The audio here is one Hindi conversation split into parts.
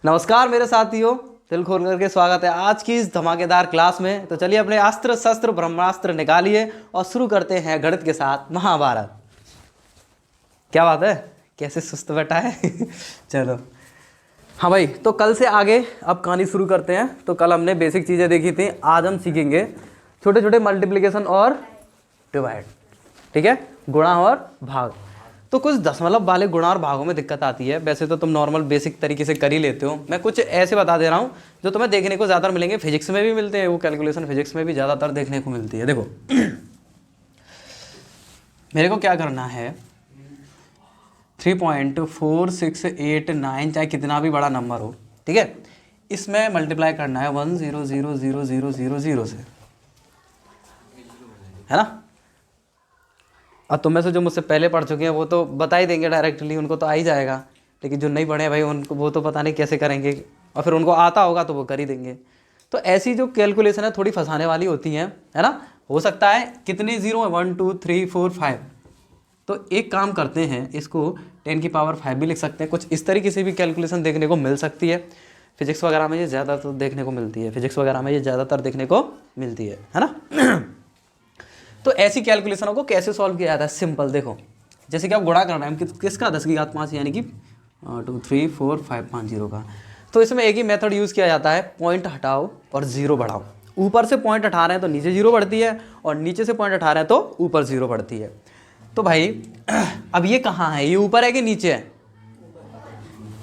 नमस्कार मेरे साथियों, दिल खोल करके स्वागत है आज की इस धमाकेदार क्लास में। तो चलिए अपने अस्त्र शस्त्र ब्रह्मास्त्र निकालिए और शुरू करते हैं गणित के साथ महाभारत। क्या बात है, कैसे सुस्त बैठा है चलो हाँ भाई, तो कल से आगे अब कहानी शुरू करते हैं। तो कल हमने बेसिक चीज़ें देखी थी, आज हम सीखेंगे छोटे छोटे मल्टीप्लिकेशन और डिवाइड। ठीक है, गुणा और भाग। तो कुछ दशमलव वाले गुणा और भागों में दिक्कत आती है। वैसे तो तुम नॉर्मल बेसिक तरीके से कर ही लेते हो। मैं कुछ ऐसे बता दे रहा हूँ जो तुम्हें देखने को ज़्यादातर मिलेंगे, फिजिक्स में भी मिलते हैं, वो कैलकुलेशन फिजिक्स में भी ज़्यादातर देखने को मिलती है। देखो मेरे को क्या करना है, 3.4689 चाहे कितना भी बड़ा नंबर हो, ठीक है, इसमें मल्टीप्लाई करना है 1000000 से, है ना। अब तुम में से जो मुझसे पहले पढ़ चुके हैं वो तो बता ही देंगे डायरेक्टली, उनको तो आ ही जाएगा। लेकिन जो नहीं पढ़े हैं भाई, उनको वो तो पता नहीं कैसे करेंगे, और फिर उनको आता होगा तो वो कर ही देंगे। तो ऐसी जो कैलकुलेशन है थोड़ी फंसाने वाली होती हैं, है ना। हो सकता है कितने जीरो है, 1 2 3 4 5। तो एक काम करते हैं, इसको 10⁵ भी लिख सकते हैं। कुछ इस तरीके से भी कैलकुलेशन देखने को मिल सकती है। फिजिक्स वगैरह में ये ज़्यादातर देखने को मिलती है, है ना तो ऐसी कैलकुलेशनों को कैसे सॉल्व किया जाता है, सिंपल। देखो जैसे कि आप गुणा करना है किसका, 10⁵5 यानी कि 2 3 4 5 5 0 का। तो इसमें एक ही मेथड यूज़ किया जाता है, पॉइंट हटाओ और जीरो बढ़ाओ। ऊपर से पॉइंट हटा रहे हैं तो नीचे जीरो बढ़ती है, और नीचे से पॉइंट हटा रहे हैं तो ऊपर जीरो बढ़ती है। तो भाई अब ये कहाँ है, ये ऊपर है कि नीचे है?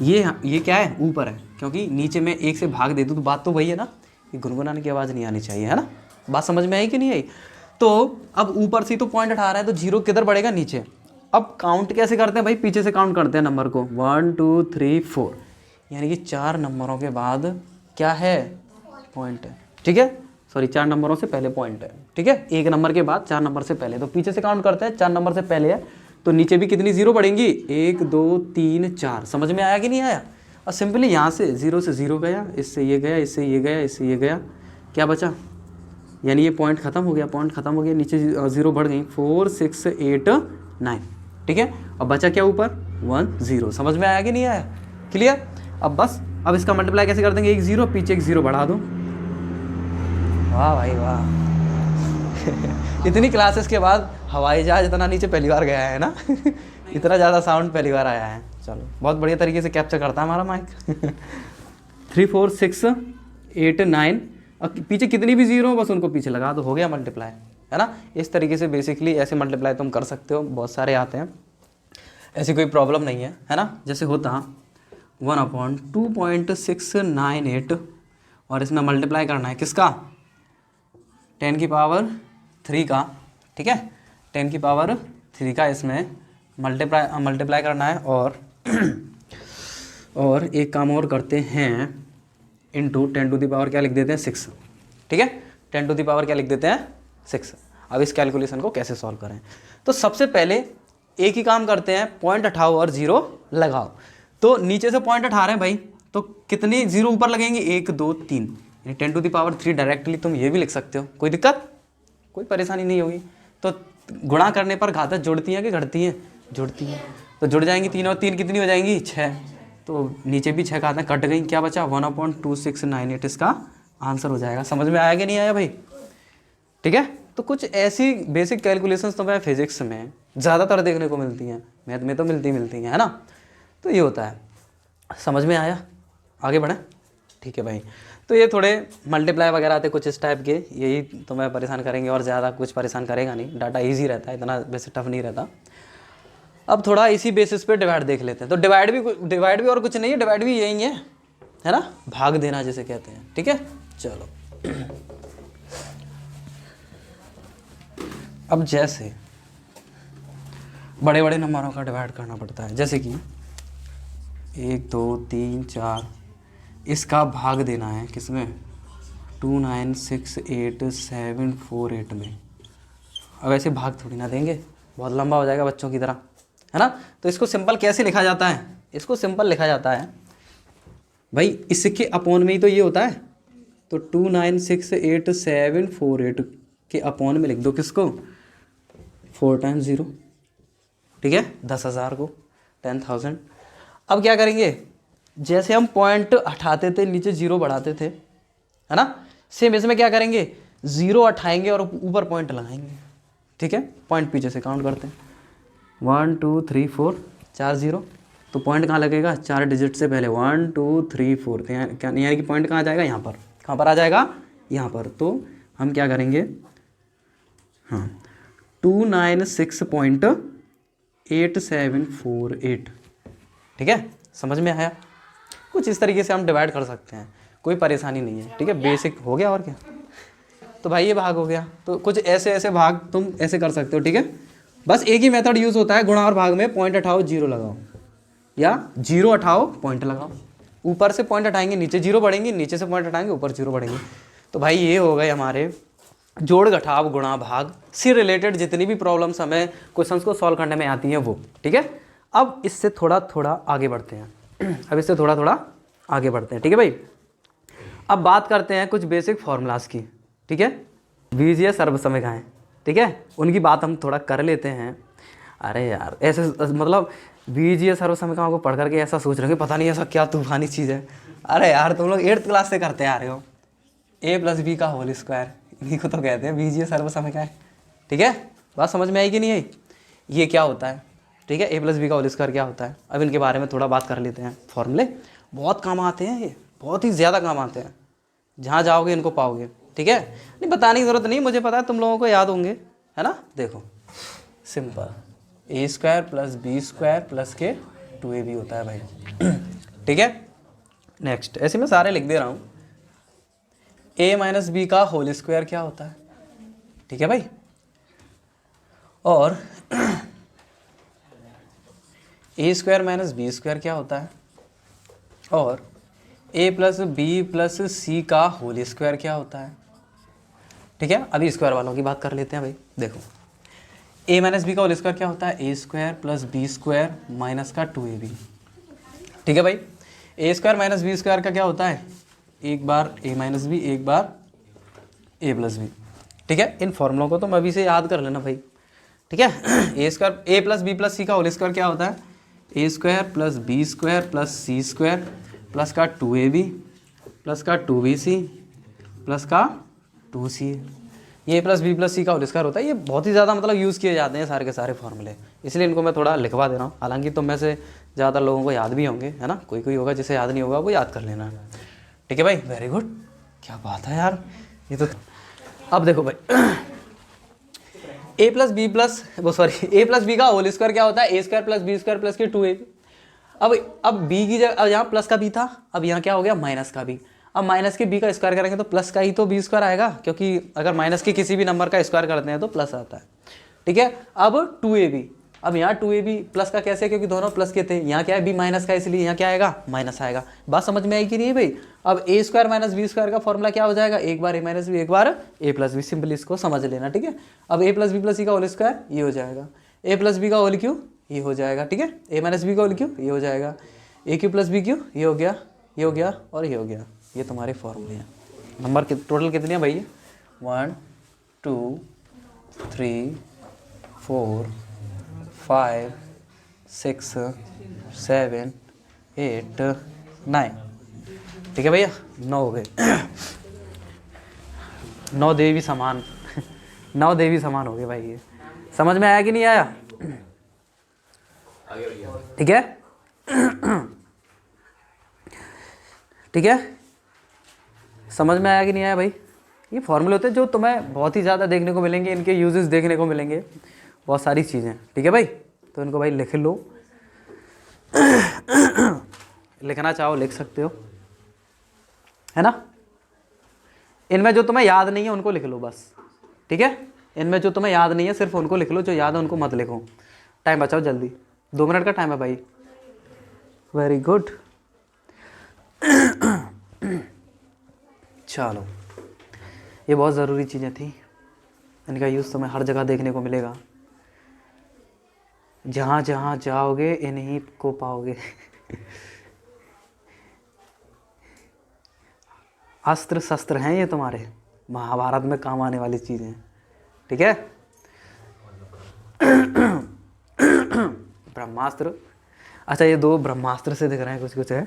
ये क्या है, ऊपर है, क्योंकि नीचे में एक से भाग दे दूँ तो बात तो वही है ना। ये गुनगुनाने की आवाज़ नहीं आनी चाहिए, है ना। बात समझ में आई कि नहीं आई? तो अब ऊपर से तो पॉइंट हटा रहा है तो जीरो किधर बढ़ेगा, नीचे। अब काउंट कैसे करते हैं भाई, पीछे से काउंट करते हैं नंबर को, 1 2 3 4, यानी कि 4 नंबरों के बाद क्या है, पॉइंट है। ठीक है, सॉरी 4 नंबरों से पहले पॉइंट है। ठीक है, एक नंबर के बाद 4 नंबर से पहले, तो पीछे से काउंट करते हैं, 4 नंबर से पहले है तो नीचे भी कितनी जीरो बढ़ेंगी, 1 2 3 4। समझ में आया कि नहीं आया? और सिंपली यहाँ से जीरो से जीरो गया, इससे ये गया, इससे ये गया, इससे ये गया, क्या बचा, यानी ये पॉइंट खत्म हो गया, नीचे जीरो बढ़ गई, 4 6 8 9। ठीक है, अब बचा क्या ऊपर, 1 0। समझ में आया कि नहीं आया? क्लियर? अब बस अब इसका मल्टीप्लाई कैसे कर देंगे, एक जीरो पीछे एक जीरो बढ़ा दो। वाह भाई वाह इतनी क्लासेस के बाद हवाई जहाज इतना नीचे पहली बार गया है ना इतना ज़्यादा साउंड पहली बार आया है। चलो बहुत बढ़िया तरीके से कैप्चर करता है हमारा माइक 3 4 6 8 9, और पीछे कितनी भी जीरो हो बस उनको पीछे लगा दो, हो गया मल्टीप्लाई, है ना। इस तरीके से बेसिकली ऐसे मल्टीप्लाई तुम कर सकते हो, बहुत सारे आते हैं, ऐसी कोई प्रॉब्लम नहीं है ना। जैसे होता 1/2.698, और इसमें मल्टीप्लाई करना है किसका, 10⁵3 का। ठीक है, 10⁵3 का इसमें मल्टीप्लाई करना है। और एक काम और करते हैं, इंटू 10⁻, क्या लिख देते हैं, 6। ठीक है, 10⁻ क्या लिख देते हैं, 6। अब इस कैलकुलेशन को कैसे सॉल्व करें, तो सबसे पहले एक ही काम करते हैं, पॉइंट हटाओ और जीरो लगाओ। तो नीचे से पॉइंट हटा रहे हैं भाई, तो कितने जीरो ऊपर लगेंगे, 1 2 3, यानी 10⁻3 डायरेक्टली तुम ये भी लिख सकते हो, कोई दिक्कत, कोई परेशानी नहीं होगी। तो गुणा करने पर घात जुड़ती हैं कि घटती हैं, जुड़ती हैं, तो जुड़ जाएंगी 3 और 3 कितनी हो जाएंगी, 6। तो नीचे भी 6 घातें कट गई, क्या बचा, 1/2698 इसका आंसर हो जाएगा। समझ में आया कि नहीं आया भाई? ठीक है, तो कुछ ऐसी बेसिक कैलकुलेशंस तो मैं फिजिक्स में ज़्यादातर देखने को मिलती हैं, मैथ में तो मिलती हैं, है ना। तो ये होता है, समझ में आया? आगे बढ़ें? ठीक है भाई, तो ये थोड़े मल्टीप्लाई वगैरह आते कुछ इस टाइप के, यही तुम्हें परेशान करेंगे और ज़्यादा कुछ परेशान करेगा नहीं। डाटा ईजी रहता है, इतना वैसे टफ नहीं रहता। अब थोड़ा इसी बेसिस पे डिवाइड देख लेते हैं। तो डिवाइड भी और कुछ नहीं है, डिवाइड भी यही है ना, भाग देना जिसे कहते हैं। ठीक है, चलो अब जैसे बड़े बड़े नंबरों का डिवाइड करना पड़ता है, जैसे कि 1 2 3 4, इसका भाग देना है किसमें, 2 9 6 8 7 4 8 में। अब ऐसे भाग थोड़ी ना देंगे, बहुत लंबा हो जाएगा बच्चों की तरह, है ना। तो इसको सिंपल कैसे लिखा जाता है, इसको सिंपल लिखा जाता है भाई, इसके अपॉन में ही तो ये होता है। तो 2 9 6 8 7 4 8 के अपॉन में लिख दो किसको, 4 टाइम्स 0। ठीक है, 10,000 को 10,000। अब क्या करेंगे, जैसे हम पॉइंट हटाते थे नीचे जीरो बढ़ाते थे, है ना, सेम इसमें क्या करेंगे, जीरो हटाएंगे और ऊपर पॉइंट लगाएंगे। ठीक है, पॉइंट पीछे से काउंट करते हैं, 1 2 3 4, 4 जीरो, तो पॉइंट कहाँ लगेगा, 4 डिजिट से पहले 1 2 3 4, तो यानी कि पॉइंट कहाँ जाएगा, यहाँ पर, कहाँ पर आ जाएगा, यहाँ पर। तो हम क्या करेंगे, हाँ 296.8748। ठीक है, समझ में आया। कुछ इस तरीके से हम डिवाइड कर सकते हैं, कोई परेशानी नहीं है। ठीक है, बेसिक हो गया और क्या। तो भाई ये भाग हो गया, तो कुछ ऐसे ऐसे भाग तुम ऐसे कर सकते हो। ठीक है, बस एक ही मेथड यूज़ होता है गुणा और भाग में, पॉइंट हटाओ जीरो लगाओ, या जीरो हटाओ पॉइंट लगाओ। ऊपर से पॉइंट हटाएंगे नीचे जीरो बढ़ेंगे, नीचे से पॉइंट हटाएंगे ऊपर जीरो बढ़ेंगे। तो भाई ये हो गए हमारे जोड़ घटाव गुणा भाग से रिलेटेड जितनी भी प्रॉब्लम्स हमें क्वेश्चंस को सॉल्व करने में आती हैं वो। ठीक है, अब इससे थोड़ा थोड़ा आगे बढ़ते हैं अब इससे थोड़ा थोड़ा आगे बढ़ते हैं। ठीक है भाई, अब बात करते हैं कुछ बेसिक फार्मूलाज की। ठीक है, बीजीय सर्वसमीकरण, ठीक है, उनकी बात हम थोड़ा कर लेते हैं। अरे यार ऐसे मतलब बीजीय सर्वसमीकरणों को पढ़ करके ऐसा सोच रहे हो कि पता नहीं ऐसा क्या तूफानी चीज़ है। अरे यार तुम लोग 8th क्लास से करते आ रहे हो, a + b का होल स्क्वायर, इन्हीं को तो कहते हैं बीजीय सर्वसमीकरण। ठीक है, बात समझ में आई कि नहीं आई, ये क्या होता है। ठीक है, a + b का होल स्क्वायर क्या होता है, अब इनके बारे में थोड़ा बात कर लेते हैं। फॉर्मूले बहुत काम आते हैं, ये बहुत ही ज़्यादा काम आते हैं, जहाँ जाओगे इनको पाओगे। ठीक है, नहीं बताने की ज़रूरत नहीं, मुझे पता है तुम लोगों को याद होंगे, है ना। देखो सिंपल, a² + b² + के 2ab होता है भाई। ठीक है, नेक्स्ट ऐसे मैं सारे लिख दे रहा हूँ। a - b का होल स्क्वायर क्या होता है, ठीक है भाई, और a² - b² क्या होता है, और a + b + c का होल स्क्वायर क्या होता है। ठीक है, अभी स्क्वायर वालों की बात कर लेते हैं भाई। देखो a - b का होल स्क्वायर क्या होता है, a² + b² - का 2ab। ठीक है भाई, a² - b² का क्या होता है, एक बार a - b एक बार a + b। ठीक है, इन फॉर्मूलों को तुम अभी से याद कर लेना भाई। ठीक है, a + b + c का होल स्क्वायर क्या होता है, a² + b² + c² + का 2ab + का 2bc + का 2c। ये a + b + c का होल स्क्वायर होता है। ये बहुत ही ज़्यादा मतलब यूज़ किए जाते हैं सारे के सारे फॉर्मूले, इसलिए इनको मैं थोड़ा लिखवा दे रहा हूँ। हालांकि तुम में से ज़्यादातर लोगों को याद भी होंगे, है ना, कोई कोई होगा जिसे याद नहीं होगा, वो याद कर लेना। ठीक है भाई, वेरी गुड, क्या बात है यार ये तो। अब देखो भाई a + b का होल स्क्वायर क्या होता है, a² + b² + के 2ab। अब b की जगह, अब यहाँ प्लस का b था, अब यहाँ क्या हो गया, माइनस का b। अब माइनस के b का स्क्वायर करेंगे तो प्लस का ही तो b² आएगा, क्योंकि अगर माइनस के किसी भी नंबर का स्क्वायर करते हैं तो प्लस आता है। ठीक है, अब 2ab, अब यहाँ 2ab प्लस का कैसे, क्योंकि दोनों प्लस के थे, यहाँ क्या है b माइनस का, इसलिए यहाँ क्या आएगा, माइनस आएगा। बात समझ में आई कि नहीं भाई। अब a² - b² का फॉर्मूला क्या हो जाएगा, एक बार a - b एक बार a + b, सिंपल इसको समझ लेना। ठीक है, अब a + b + c का होल स्क्वायर ये हो जाएगा, a + b का होल क्यूब ये हो जाएगा। ठीक है, a - b का होल क्यूब ये हो जाएगा, a³ + b³ ये हो गया, ये हो गया और ये हो गया। ये तुम्हारे फॉर्मूले हैं। नंबर टोटल कितने हैं भाई, 1 2 3 4 5 6 7 8 9। ठीक है भैया, 9 हो गए। 9 देवी समान 9 देवी समान हो गए भाई। ये समझ में आया कि नहीं आया। ठीक है ठीक है, समझ में आया कि नहीं आया भाई। ये फॉर्मूले होते हैं जो तुम्हें बहुत ही ज़्यादा देखने को मिलेंगे, इनके यूजेस देखने को मिलेंगे, बहुत सारी चीज़ें। ठीक है भाई, तो इनको भाई लिख लो। लिखना चाहो लिख सकते हो, है ना। इनमें जो तुम्हें याद नहीं है उनको लिख लो बस। ठीक है, इनमें जो तुम्हें याद नहीं है सिर्फ उनको लिख लो, जो याद है उनको मत लिखो। टाइम बचाओ जल्दी, 2 मिनट का टाइम है भाई। Very good. चलो, ये बहुत ज़रूरी चीज़ें थी, इनका यूज़ तुम्हें हर जगह देखने को मिलेगा, जहाँ जहाँ जाओगे इन्हीं को पाओगे। अस्त्र शस्त्र हैं ये तुम्हारे, महाभारत में काम आने वाली चीज़ें। ठीक है, ब्रह्मास्त्र। अच्छा ये दो ब्रह्मास्त्र से दिख रहे हैं, कुछ कुछ है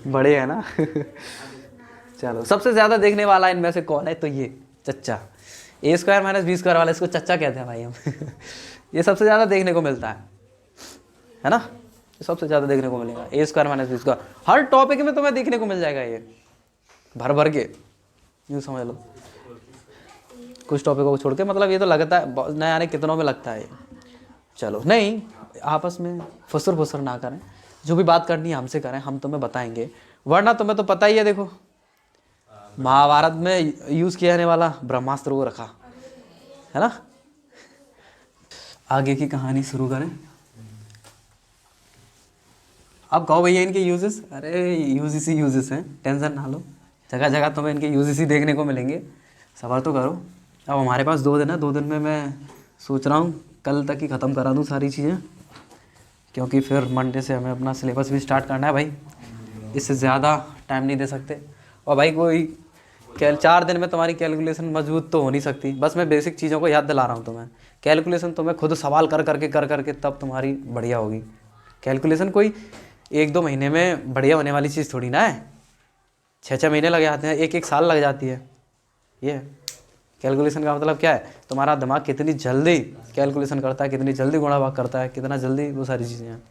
बड़े हैं ना चलो, सबसे ज़्यादा देखने वाला इनमें से कौन है, तो ये चच्चा, ए स्क्वायर माइनस बी स्क्वायर वाला, इसको चच्चा कहते हैं भाई हम ये सबसे ज़्यादा देखने को मिलता है ना, ये सबसे ज़्यादा देखने को मिलेगा ए स्क्वायर माइनस बी स्क्वायर, हर टॉपिक में तुम्हें देखने को मिल जाएगा ये भर भर के, यूँ समझ लो, कुछ टॉपिकों को छोड़ के, मतलब ये तो लगता है नया आने कितनों में लगता है ये। चलो नहीं, आपस में फुसर फुसर ना करें, जो भी बात करनी है हमसे करें, हम तुम्हें बताएंगे, वरना तुम्हें तो पता ही है, देखो महाभारत में यूज़ किया जाने वाला ब्रह्मास्त्र वो रखा है ना। आगे की कहानी शुरू करें। अब कहो भैया इनके यूजेस, अरे यूजेस ही यूजेस हैं, टेंशन ना लो, जगह जगह तुम्हें इनके यूजेस ही देखने को मिलेंगे, सब्र तो करो। अब हमारे पास 2 दिन है, 2 दिन में मैं सोच रहा हूँ कल तक ही ख़त्म करा दूँ सारी चीज़ें, क्योंकि फिर मंडे से हमें अपना सिलेबस भी स्टार्ट करना है भाई, इससे ज़्यादा टाइम नहीं दे सकते। और भाई कोई 4 दिन में तुम्हारी कैलकुलेशन मजबूत तो हो नहीं सकती, बस मैं बेसिक चीज़ों को याद दिला रहा हूँ तुम्हें। कैलकुलेशन तुम्हें खुद सवाल कर करके तब तुम्हारी बढ़िया होगी। कैलकुलेशन कोई 1-2 महीने में बढ़िया होने वाली चीज़ थोड़ी ना है, 6-6 महीने लग जाते हैं, 1-1 साल लग जाती है। ये कैलकुलेशन का मतलब क्या है, तुम्हारा दिमाग कितनी जल्दी कैलकुलेशन करता है, कितनी जल्दी गुणा भाग करता है, कितना जल्दी वो सारी चीज़ें हैं,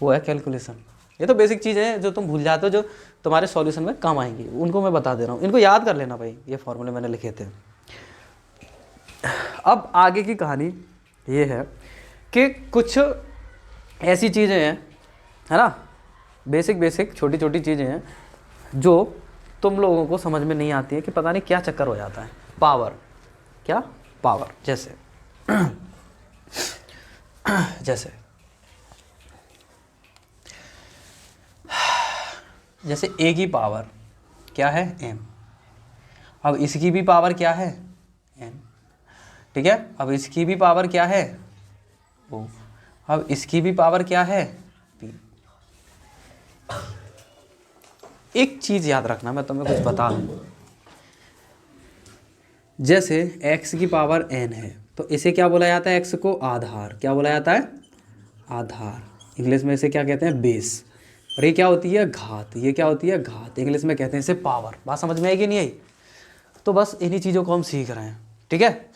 वो है कैलकुलेशन। ये तो बेसिक चीज़ें हैं जो तुम भूल जाते हो, जो तुम्हारे सॉल्यूशन में काम आएंगी, उनको मैं बता दे रहा हूँ, इनको याद कर लेना भाई, ये फॉर्मूले मैंने लिखे थे। अब आगे की कहानी ये है कि कुछ ऐसी चीज़ें हैं, है ना, बेसिक छोटी छोटी चीज़ें हैं जो तुम लोगों को समझ में नहीं आती है, कि पता नहीं क्या चक्कर हो जाता है। पावर, क्या पावर, जैसे जैसे ए की पावर क्या है, m, अब इसकी भी पावर क्या है, n, ठीक है, अब इसकी भी पावर क्या है, o, अब इसकी भी पावर क्या है, p। एक चीज़ याद रखना, मैं तुम्हें कुछ बता दूँ, जैसे x की पावर n है, तो इसे क्या बोला जाता है, x को आधार, क्या बोला जाता है, आधार, इंग्लिश में इसे क्या कहते हैं, बेस। और ये क्या होती है, घात, ये क्या होती है, घात, इंग्लिश में कहते हैं इसे पावर। बात समझ में आएगी नहीं आई, तो बस इन्हीं चीज़ों को हम सीख रहे हैं, ठीक है।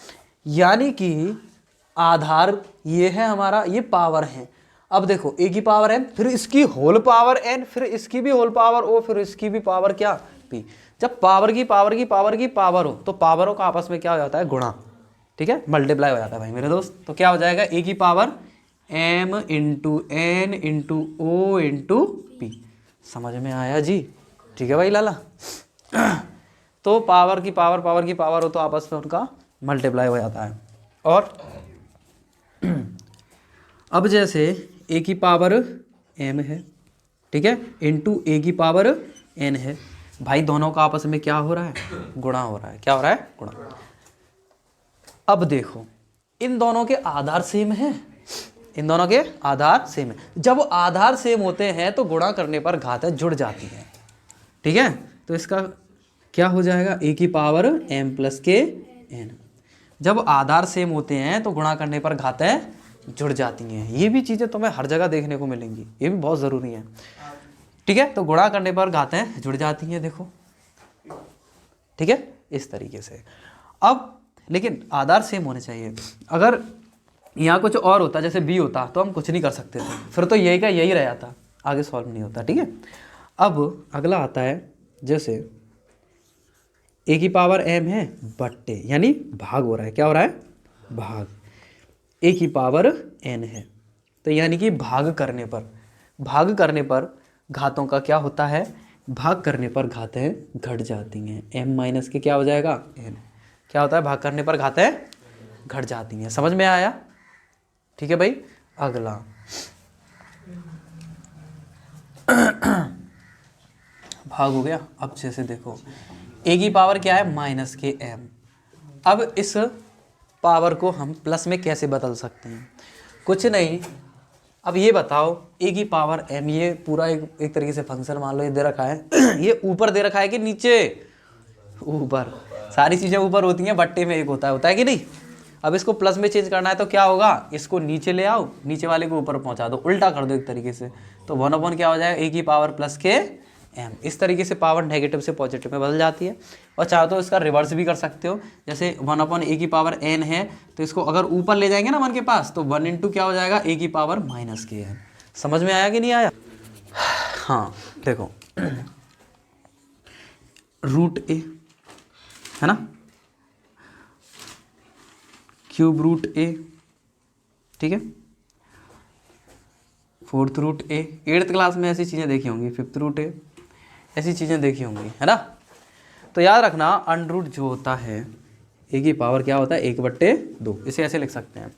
यानी कि आधार ये है हमारा, ये पावर है। अब देखो ए की पावर n, फिर इसकी होल पावर n, फिर इसकी भी होल पावर o, फिर इसकी भी पावर क्या, p। जब पावर की पावर हो, तो पावरों का आपस में क्या हो जाता है, गुणा, ठीक है, मल्टीप्लाई हो जाता है भाई मेरे दोस्त। तो क्या हो जाएगा, ए की power m into n into o into p। समझ में आया जी, ठीक है भाई लाला। तो पावर की पावर हो तो आपस में उनका मल्टीप्लाई हो जाता है। और अब जैसे ए की पावर m है, ठीक है, इंटू ए की पावर n है, भाई दोनों का आपस में क्या हो रहा है, गुणा हो रहा है। क्या हो रहा है, गुणा। अब देखो इन दोनों के आधार सेम है, इन दोनों के आधार सेम है। जब आधार सेम होते हैं तो गुणा करने पर घातें जुड़ जाती हैं, ठीक है। तो इसका क्या हो जाएगा, ए की पावर m प्लस के n। जब आधार सेम होते हैं तो गुणा करने पर घातें जुड़ जाती हैं। ये भी चीज़ें तुम्हें हर जगह देखने को मिलेंगी, ये भी बहुत ज़रूरी है, ठीक है। तो गुणा करने पर घातें जुड़ जाती हैं, देखो, ठीक है, इस तरीके से। अब लेकिन आधार सेम होने चाहिए। अगर यहाँ कुछ और होता, जैसे b होता, तो हम कुछ नहीं कर सकते थे, फिर तो यही का यही रह जाता, आगे सॉल्व नहीं होता, ठीक है। अब अगला आता है, जैसे a की पावर m है बट्टे, यानी भाग हो रहा है, क्या हो रहा है, भाग, a की पावर n है, तो यानी कि भाग करने पर घातों का क्या होता है, भाग करने पर घातें घट जाती हैं। m माइनस के क्या हो जाएगा, n, क्या होता है, भाग करने पर घातें घट जाती हैं। समझ में आया, ठीक है भाई। अगला भाग हो गया। अब जैसे देखो a की पावर क्या है, माइनस के m। अब इस पावर को हम प्लस में कैसे बदल सकते हैं, कुछ नहीं। अब ये बताओ a की पावर m, ये पूरा एक तरीके से फंक्शन मान लो, ये दे रखा है ये ऊपर दे रखा है कि नीचे, ऊपर, सारी चीज़ें ऊपर होती हैं, बट्टे में एक होता है कि नहीं। अब इसको प्लस में चेंज करना है तो क्या होगा, इसको नीचे ले आओ, नीचे वाले को ऊपर पहुंचा दो, उल्टा कर दो एक तरीके से। तो 1/n क्या हो जाएगा, ए की पावर प्लस के m। इस तरीके से पावर नेगेटिव से पॉजिटिव में बदल जाती है। और चाहो तो इसका रिवर्स भी कर सकते हो, जैसे 1/a की पावर n है तो इसको अगर ऊपर ले जाएंगे ना 1 के पास, तो 1 इंटू क्या हो जाएगा, a की पावर माइनस के n। समझ में आया कि नहीं आया? हाँ देखो, रूट a है ना, क्यूब रूट a, ठीक है, 4th root a। 8th class में ऐसी चीज़ें देखी होंगी, 5th रूट a, ऐसी चीज़ें देखी होंगी, है ना। तो याद रखना अंडर रूट जो होता है a की पावर क्या होता है, 1/2। इसे ऐसे लिख सकते हैं,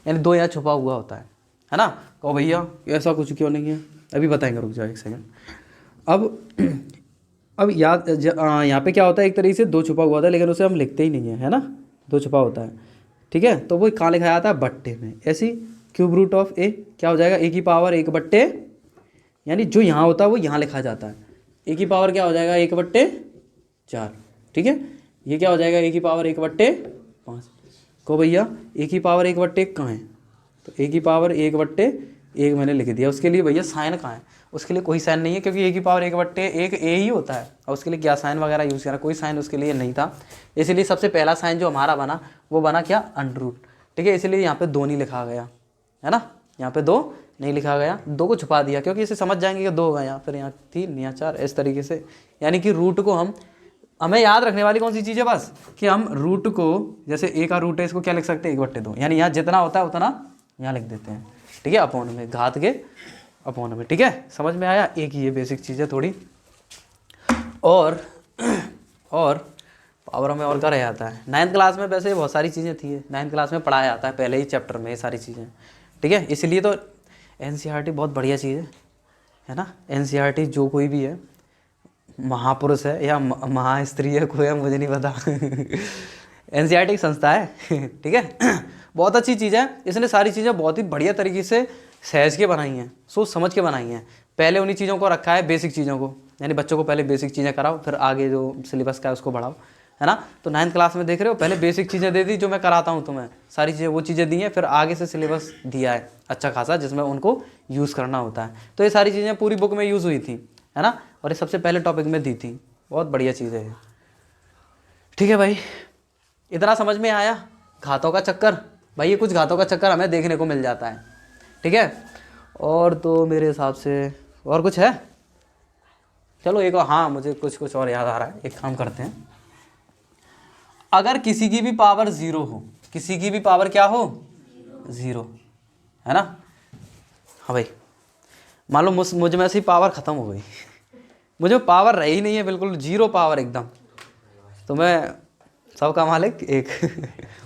यानी 2 यहाँ छुपा हुआ होता है ना। कहो भैया ऐसा कुछ क्यों नहीं है, अभी बताएंगे, रुक जाओ एक सेकंड। अब यहाँ पे क्या होता है, एक तरीके से 2 छुपा हुआ था, लेकिन उसे हम लिखते ही नहीं है ना, 2 छुपा होता है, ठीक है। तो वो कहाँ लिखा जाता है, बट्टे में। ऐसी क्यूब रूट ऑफ a क्या हो जाएगा, a की पावर 1/, यानी जो यहाँ होता है वो यहाँ लिखा जाता है। a की पावर क्या हो जाएगा, 1/4, ठीक है। ये क्या हो जाएगा, a की पावर 1/5। को भैया a की पावर 1/1 कहाँ है, तो a की पावर 1/1 मैंने लिख दिया। उसके लिए भैया साइन कहाँ है, उसके लिए कोई साइन नहीं है, क्योंकि a की पावर 1/1 a ही होता है, और उसके लिए क्या साइन वगैरह यूज़ करा, कोई साइन उसके लिए नहीं था। इसलिए सबसे पहला साइन जो हमारा बना वो बना क्या, अंडर रूट, ठीक है। इसलिए यहाँ पे 2 नहीं लिखा गया, है ना, यहाँ पे 2 नहीं लिखा गया, 2 को छुपा दिया, क्योंकि इसे समझ जाएंगे कि 2 होगा यहाँ, फिर यहाँ 3, यहाँ 4, इस तरीके से। यानी कि रूट को हमें याद रखने वाली कौन सी चीज़ है बस, कि हम रूट को, जैसे a का रूट है, इसको क्या लिख सकते हैं, 1/2, यानी यहाँ जितना होता है उतना यहाँ लिख देते हैं, ठीक है, अपॉन में, घात के अपॉन में, ठीक है। समझ में आया, एक ही ये बेसिक चीज़ है थोड़ी। और पावर में और क्या रह जाता है, 9th क्लास में वैसे बहुत सारी चीज़ें थी, 9th क्लास में पढ़ाया जाता है पहले ही चैप्टर में ये सारी चीज़ें, ठीक है। इसलिए तो NCERT बहुत बढ़िया चीज़ है ना। NCERT जो कोई भी है, महापुरुष है या महास्त्री है, कोई है मुझे नहीं पता NCERT एक संस्था है ठीक है, बहुत अच्छी चीज़ है। इसने सारी चीज़ें बहुत ही बढ़िया तरीके से सहज के बनाई हैं, सोच समझ के बनाई हैं। पहले उन्हीं चीज़ों को रखा है, बेसिक चीज़ों को, यानी बच्चों को पहले बेसिक चीज़ें कराओ, फिर आगे जो सिलेबस का है उसको बढ़ाओ, है ना। तो 9th क्लास में देख रहे हो, पहले बेसिक चीज़ें दे दी जो मैं कराता हूँ तुम्हें, सारी चीज़ें वो चीज़ें दी हैं, फिर आगे से सिलेबस दिया है अच्छा खासा, जिसमें उनको यूज़ करना होता है। तो ये सारी चीज़ें पूरी बुक में यूज़ हुई थी, है ना, और ये सबसे पहले टॉपिक में दी थी। बहुत बढ़िया चीज़ है ये, ठीक है भाई। इतना समझ में आया। घातों का चक्कर, भाई ये कुछ घातों का चक्कर हमें देखने को मिल जाता है, ठीक है। और तो मेरे हिसाब से और कुछ है, चलो एक, हाँ मुझे कुछ और याद आ रहा है, एक काम करते हैं। अगर किसी की भी पावर 0 हो, किसी की भी पावर क्या हो, 0, है ना। हाँ भाई, मान लो मुझ में से पावर ख़त्म हो गई, मुझे पावर रही नहीं है, बिल्कुल 0 पावर एकदम, तो मैं सबका मालिक एक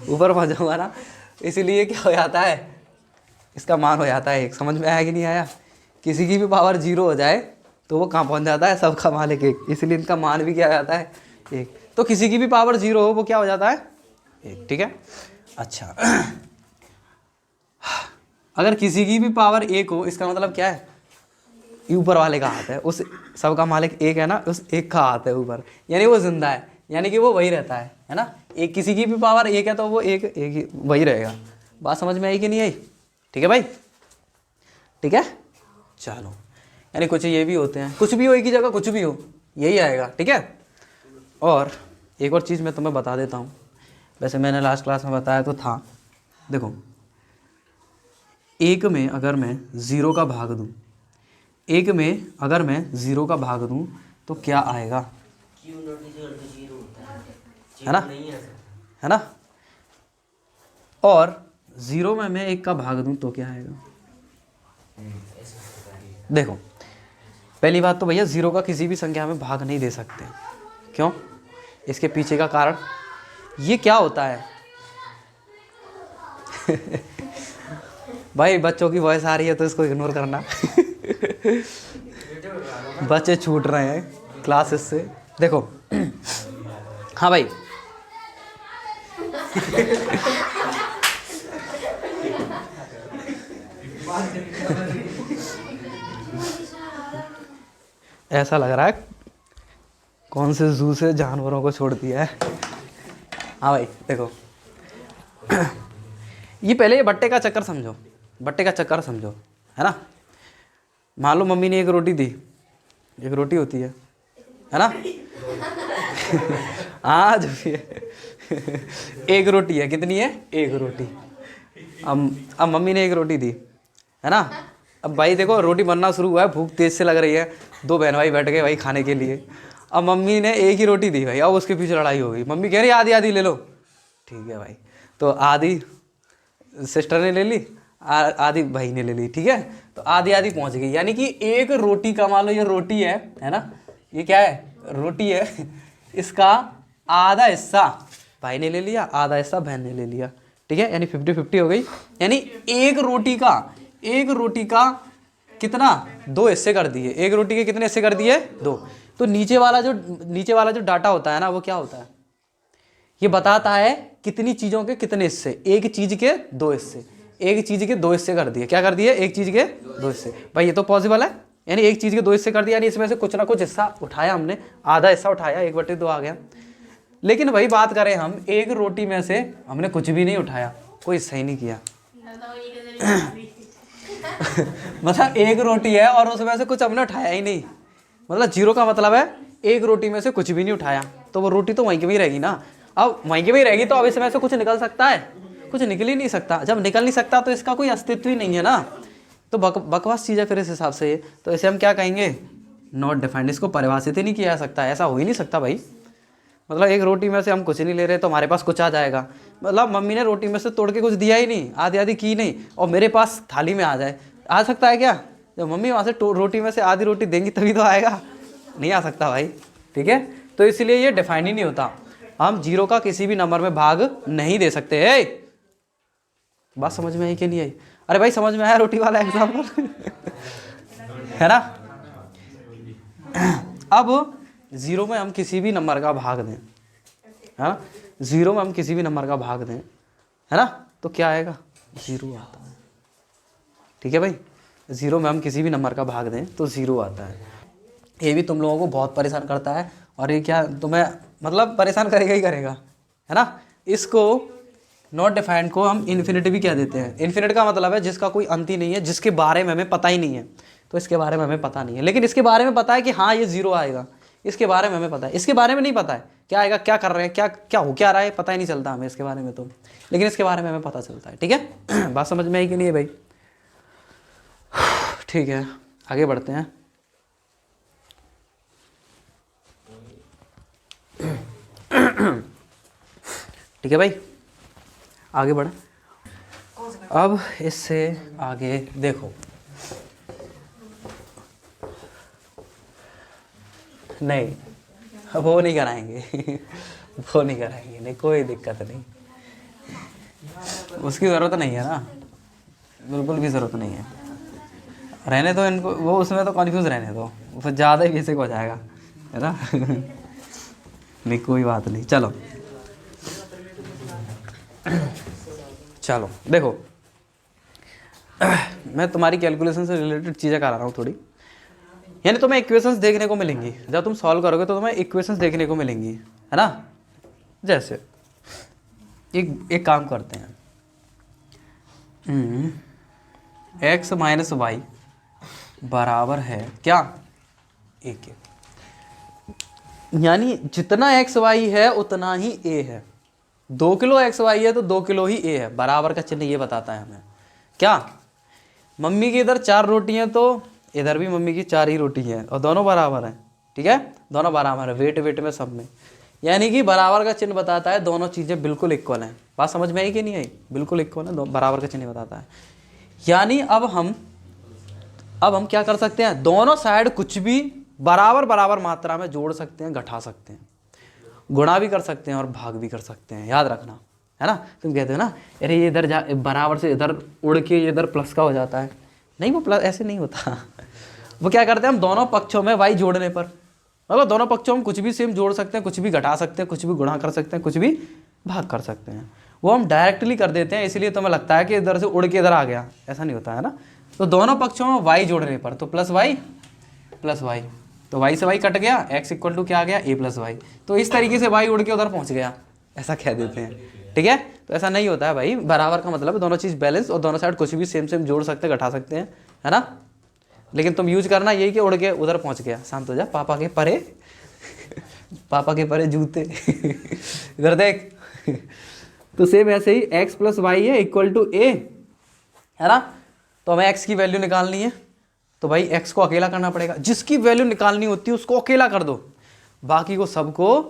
ऊपर पहुँच जाऊँगा ना। इसीलिए क्या हो जाता है, इसका मान हो जाता है 1। समझ में आया कि नहीं आया? किसी की भी पावर 0 हो जाए तो वो कहाँ पहुँच जाता है, सबका मालिक 1, इसलिए इनका मान भी क्या हो जाता है, 1। तो किसी की भी पावर 0 हो वो क्या हो जाता है, 1, ठीक है। अच्छा अगर किसी की भी पावर 1 हो, इसका मतलब क्या है, ऊपर वाले का हाथ है, उस सबका मालिक 1 है ना, उस 1 का हाथ है ऊपर, यानी वो जिंदा है, यानी कि वो वही रहता है ना। एक किसी की भी पावर 1 है तो वो एक ही वही रहेगा। बात समझ में आई कि नहीं आई? ठीक है भाई, ठीक है, चलो। यानी कुछ ये भी होते हैं, कुछ भी हो एक ही जगह, कुछ भी हो यही आएगा, ठीक है। और एक और चीज़ मैं तुम्हें बता देता हूँ, वैसे मैंने लास्ट क्लास में बताया तो था। देखो, 1 में अगर मैं 0 का भाग दूँ, 1 में अगर मैं 0 का भाग दूँ तो क्या आएगा, है ना, है ना। और 0 में मैं 1 का भाग दूँ तो क्या आएगा। देखो, पहली बात तो भैया 0 का किसी भी संख्या में भाग नहीं दे सकते। क्यों? इसके पीछे का कारण ये क्या होता है भाई बच्चों की वॉइस आ रही है तो इसको इग्नोर करना बच्चे छूट रहे हैं क्लासेस से। देखो हाँ भाई ऐसा लग रहा है कौन से जू से जानवरों को छोड़ दिया है। हाँ भाई देखो ये पहले ये भट्टे का चक्कर समझो, भट्टे का चक्कर समझो, है ना। मान लो मम्मी ने एक रोटी दी, एक रोटी होती है ना। हाँ जो भी है एक रोटी है, कितनी है, एक रोटी। अब मम्मी ने एक रोटी दी, है ना। अब भाई देखो रोटी बनना शुरू हुआ है, भूख तेज से लग रही है, दो बहन भाई बैठ गए भाई खाने के लिए। अब मम्मी ने एक ही रोटी दी भाई, अब उसके पीछे लड़ाई हो गई। मम्मी कह रही आधी आधी ले लो, ठीक है भाई। तो आधी सिस्टर ने ले ली, आधी भाई ने ले ली, ठीक है। तो आधी आधी पहुंच गई, यानी कि एक रोटी का, मान लो ये रोटी है ना, ये क्या है, रोटी है, इसका आधा हिस्सा भाई ने ले लिया, आधा हिस्सा बहन ने ले लिया, ठीक है। यानी 50-50 हो गई। यानी एक रोटी का कितना, दो हिस्से कर दिए। एक रोटी के कितने हिस्से कर दिए, दो। तो नीचे वाला जो डाटा होता है ना, वो क्या होता है, ये बताता है कितनी चीजों के कितने हिस्से। एक चीज के दो हिस्से, एक चीज के दो हिस्से कर दिए। क्या कर दिए, एक चीज के दो हिस्से। भाई ये तो पॉसिबल है, यानी एक चीज के दो हिस्से कर दिया, यानी इसमें से कुछ ना कुछ हिस्सा उठाया हमने, आधा हिस्सा उठाया, 1/2 आ गया। लेकिन भाई बात करें हम, एक रोटी में से हमने कुछ भी नहीं उठाया, कोई सही नहीं किया। मतलब एक रोटी है और उसमें से कुछ हमने उठाया ही नहीं, मतलब जीरो का मतलब है एक रोटी में से कुछ भी नहीं उठाया, तो वो रोटी तो वहीं की वहीं रहेगी ना। अब वहीं की वहीं रहेगी तो अब इसमें से कुछ निकल सकता है, कुछ निकल ही नहीं सकता। जब निकल नहीं सकता तो इसका कोई अस्तित्व ही नहीं है ना, तो बकवास चीज़ है फिर इस हिसाब से। तो इसे हम क्या कहेंगे, नॉट डिफाइंड। इसको परिभाषित ही नहीं किया जा सकता, ऐसा हो ही नहीं सकता भाई। मतलब एक रोटी में से हम कुछ नहीं ले रहे तो हमारे पास कुछ आ जाएगा, मतलब मम्मी ने रोटी में से तोड़ के कुछ दिया ही नहीं, आधी आधी की नहीं, और मेरे पास थाली में आ जाए, आ सकता है क्या। जब मम्मी वहाँ से रोटी में से आधी रोटी देंगी तभी तो आएगा, नहीं आ सकता भाई, ठीक है। तो इसलिए ये डिफाइन ही नहीं होता। हम जीरो का किसी भी नंबर में भाग नहीं दे सकते है। बात समझ में आई कि नहीं आई। अरे भाई समझ में आया रोटी वाला एग्जाम्पल है ना। अब जीरो में हम किसी भी नंबर का भाग दें, है ना, जीरो में हम किसी भी नंबर का भाग दें, है ना, तो क्या आएगा, जीरो आता है, ठीक है भाई। जीरो में हम किसी भी नंबर का भाग दें तो जीरो आता है। ये भी तुम लोगों को बहुत परेशान करता है, और ये क्या तुम्हें मतलब परेशान करेगा ही करेगा, है ना। इसको नॉट डिफाइंड को हम इन्फिनिटी भी कह देते हैं। इन्फिनिट का मतलब है जिसका कोई अंत ही नहीं है, जिसके बारे में हमें पता ही नहीं है। तो इसके बारे में हमें पता नहीं है, लेकिन इसके बारे में पता है कि हाँ ये जीरो आएगा, इसके बारे में हमें पता है। इसके बारे में नहीं पता है क्या आएगा, क्या कर रहे हैं, क्या क्या हो क्या रहा है, पता ही नहीं चलता हमें इसके बारे में तो, लेकिन इसके बारे में हमें पता चलता है, ठीक है। बात समझ में आई कि नहीं है भाई। ठीक है आगे बढ़ते हैं। ठीक है भाई आगे बढ़े। अब इससे आगे देखो, नहीं वो नहीं कराएंगे वो नहीं कराएंगे, नहीं कोई दिक्कत नहीं, उसकी ज़रूरत नहीं है ना, बिल्कुल भी ज़रूरत नहीं है। रहने दो इनको, वो उसमें तो कन्फ्यूज़ रहने दो, फिर ज़्यादा ही बेसिक हो जाएगा, है ना। नहीं कोई बात नहीं, चलो चलो देखो, मैं तुम्हारी कैलकुलेशन से रिलेटेड चीज़ें करा रहा हूँ थोड़ी। यानी तुम्हें इक्वेशंस देखने को मिलेंगी, जब तुम सॉल्व करोगे तो तुम्हें इक्वेशंस देखने को मिलेंगी, है ना। जैसे एक काम करते हैं, x माइनस वाई बराबर है क्या, एक, यानी जितना एक्स वाई है उतना ही ए है। 2 किलो एक्स वाई है तो 2 किलो ही ए है। बराबर का चिन्ह ये बताता है हमें क्या, मम्मी की इधर 4 रोटी हैं तो इधर भी मम्मी की 4 ही रोटी है, और दोनों बराबर हैं, ठीक है, दोनों बराबर है, वेट वेट में सब में। यानी कि बराबर का चिन्ह बताता है दोनों चीज़ें बिल्कुल इक्वल हैं। बात समझ में आई कि नहीं आई, बिल्कुल इक्वल है, बराबर का चिन्ह बताता है। यानी अब हम क्या कर सकते हैं, दोनों साइड कुछ भी बराबर बराबर मात्रा में जोड़ सकते हैं, घटा सकते हैं, गुणा भी कर सकते हैं और भाग भी कर सकते हैं, याद रखना, है ना। तुम कहते हो ना अरे ये इधर जा, बराबर से इधर उड़ के इधर प्लस का हो जाता है, नहीं वो प्लस ऐसे नहीं होता। वो क्या करते हैं, हम दोनों पक्षों में वाई जोड़ने पर, मतलब दोनों पक्षों में कुछ भी सेम जोड़ सकते हैं, कुछ भी घटा सकते हैं, कुछ भी गुणा कर सकते हैं, कुछ भी भाग कर सकते हैं। वो हम डायरेक्टली कर देते हैं, इसलिए तुम्हें लगता है कि इधर से उड़ के इधर आ गया, ऐसा नहीं होता है ना। तो दोनों पक्षों में वाई जोड़ने पर तो प्लस वाई, तो वाई से वाई कट गया, x इक्वल टू क्या आ गया, a प्लस वाई। तो इस तरीके से वाई उड़ के उधर पहुंच गया, ऐसा कह देते हैं, ठीक है। तो ऐसा नहीं होता है भाई, बराबर का मतलब है दोनों चीज़ बैलेंस, और दोनों साइड कुछ भी सेम सेम जोड़ सकते हैं, घटा सकते हैं, है ना। लेकिन तुम यूज करना यही कि उड़ के उधर पहुंच गया, शांत हो जा, पापा के परे पापा के परे जूते इधर देख तो सेम ऐसे ही x प्लस वाई है इक्वल टू a, है ना। तो हमें x की वैल्यू निकालनी है, तो भाई x को अकेला करना पड़ेगा, जिसकी वैल्यू निकालनी होती है उसको अकेला कर दो, बाकी को सबको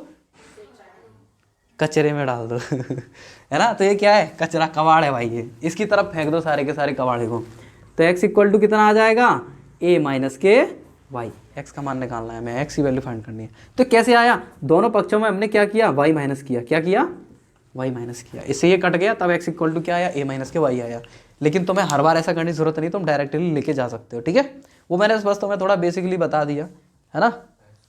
कचरे में डाल दो है ना। तो ये क्या है, कचरा, कबाड़ है भाई, ये इसकी तरफ फेंक दो सारे के सारे कबाड़े को। तो x इक्वल टू कितना आ जाएगा, a माइनस के वाई, एक्स का मान निकालना है हमें, एक्स की वैल्यू फाइंड करनी है। तो कैसे आया, दोनों पक्षों में हमने क्या किया, वाई माइनस किया, क्या किया, वाई माइनस किया, इससे ये कट गया, तब एक्स इक्वल टू क्या आया, ए माइनस के वाई आया। लेकिन तुम्हें हर बार ऐसा करने की जरूरत नहीं, तुम डायरेक्टली लेके जा सकते हो, ठीक है। वो मैंने बस तुम्हें थोड़ा बेसिकली बता दिया, है ना।